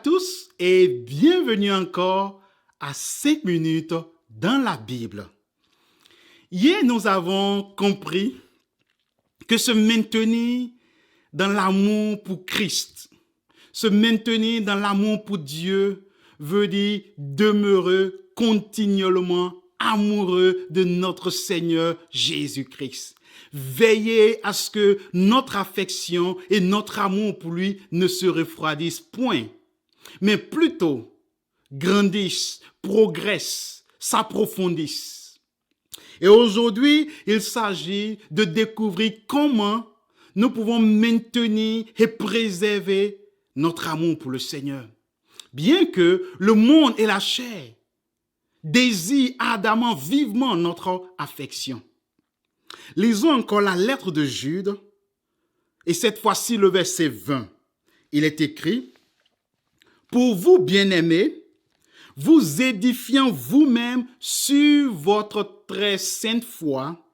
tous et bienvenue encore à 5 minutes dans la Bible. Hier, nous avons compris que se maintenir dans l'amour pour Christ, se maintenir dans l'amour pour Dieu veut dire demeurer continuellement amoureux de notre Seigneur Jésus-Christ. Veillez à ce que notre affection et notre amour pour lui ne se refroidissent point, mais plutôt grandissent, progressent, s'approfondissent. Et aujourd'hui, il s'agit de découvrir comment nous pouvons maintenir et préserver notre amour pour le Seigneur. Bien que le monde et la chair désirent ardemment, vivement notre affection. Lisons encore la lettre de Jude, et cette fois-ci le verset 20. Il est écrit, « Pour vous, bien-aimés, vous édifiant vous-même sur votre très sainte foi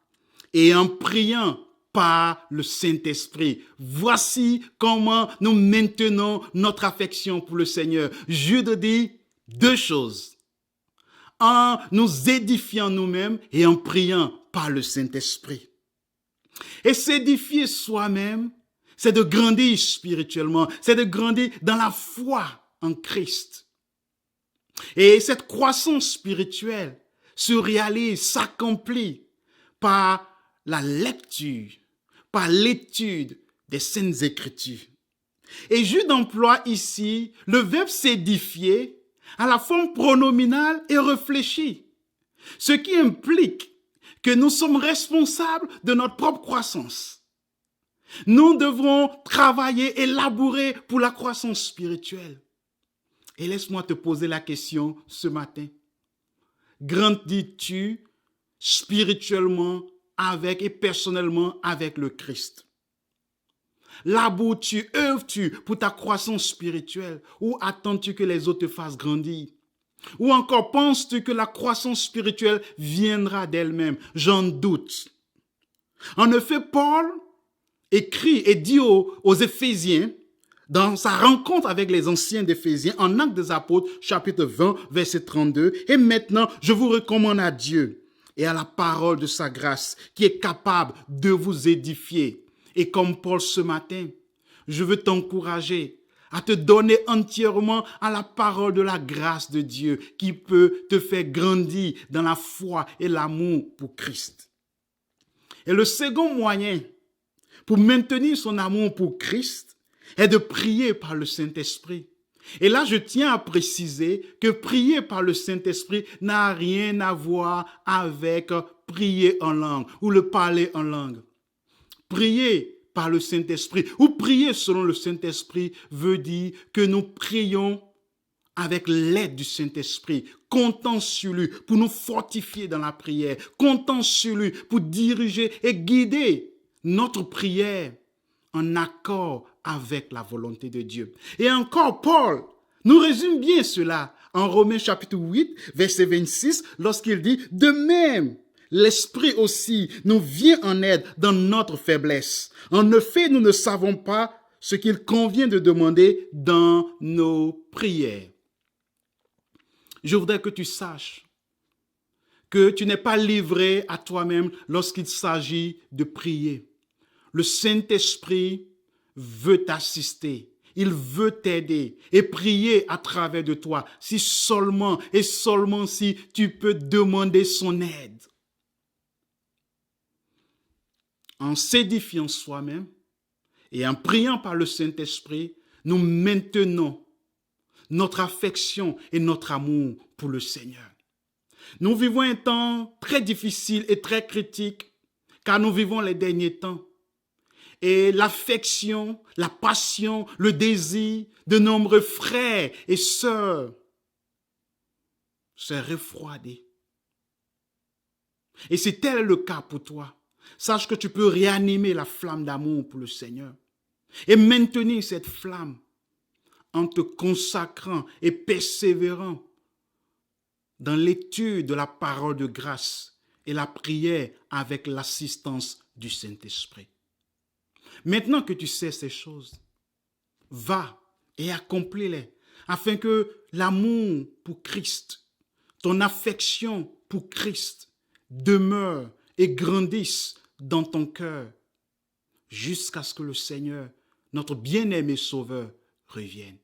et en priant par le Saint-Esprit. » Voici comment nous maintenons notre affection pour le Seigneur. Jude dit deux choses. En nous édifiant nous-mêmes et en priant par le Saint-Esprit. Et s'édifier soi-même, c'est de grandir spirituellement, c'est de grandir dans la foi en Christ. Et cette croissance spirituelle se réalise, s'accomplit par la lecture, par l'étude des Saintes Écritures. Et Jude emploie ici le verbe s'édifier à la forme pronominale et réfléchie, ce qui implique que nous sommes responsables de notre propre croissance. Nous devrons travailler et labourer pour la croissance spirituelle. Et laisse-moi te poser la question ce matin. Grandis-tu spirituellement avec et personnellement avec le Christ? Laboures-tu, œuvres-tu pour ta croissance spirituelle ou attends-tu que les autres te fassent grandir? Ou encore penses-tu que la croissance spirituelle viendra d'elle-même? J'en doute. En effet, Paul écrit et dit aux Éphésiens, dans sa rencontre avec les anciens d'Éphésiens, en Actes des Apôtres, chapitre 20, verset 32, « Et maintenant, je vous recommande à Dieu et à la parole de sa grâce, qui est capable de vous édifier. » Et comme Paul ce matin, je veux t'encourager à te donner entièrement à la parole de la grâce de Dieu qui peut te faire grandir dans la foi et l'amour pour Christ. Et le second moyen pour maintenir son amour pour Christ est de prier par le Saint-Esprit. Et là, je tiens à préciser que prier par le Saint-Esprit n'a rien à voir avec prier en langue ou le parler en langue. Prier par le Saint-Esprit ou prier selon le Saint-Esprit veut dire que nous prions avec l'aide du Saint-Esprit, comptant sur lui pour nous fortifier dans la prière, comptant sur lui pour diriger et guider notre prière en accord avec la volonté de Dieu. Et encore, Paul nous résume bien cela en Romains chapitre 8, verset 26, lorsqu'il dit « De même, l'Esprit aussi nous vient en aide dans notre faiblesse. En effet, nous ne savons pas ce qu'il convient de demander dans nos prières. » Je voudrais que tu saches que tu n'es pas livré à toi-même lorsqu'il s'agit de prier. Le Saint-Esprit veut t'assister. Il veut t'aider et prier à travers de toi, si seulement et seulement si tu peux demander son aide. En s'édifiant soi-même et en priant par le Saint-Esprit, nous maintenons notre affection et notre amour pour le Seigneur. Nous vivons un temps très difficile et très critique, car nous vivons les derniers temps. Et l'affection, la passion, le désir de nombreux frères et sœurs s'est refroidi. Et si tel est le cas pour toi, sache que tu peux réanimer la flamme d'amour pour le Seigneur et maintenir cette flamme en te consacrant et persévérant dans l'étude de la parole de grâce et la prière avec l'assistance du Saint-Esprit. Maintenant que tu sais ces choses, va et accomplis-les afin que l'amour pour Christ, ton affection pour Christ demeure et grandisse dans ton cœur jusqu'à ce que le Seigneur, notre bien-aimé Sauveur, revienne.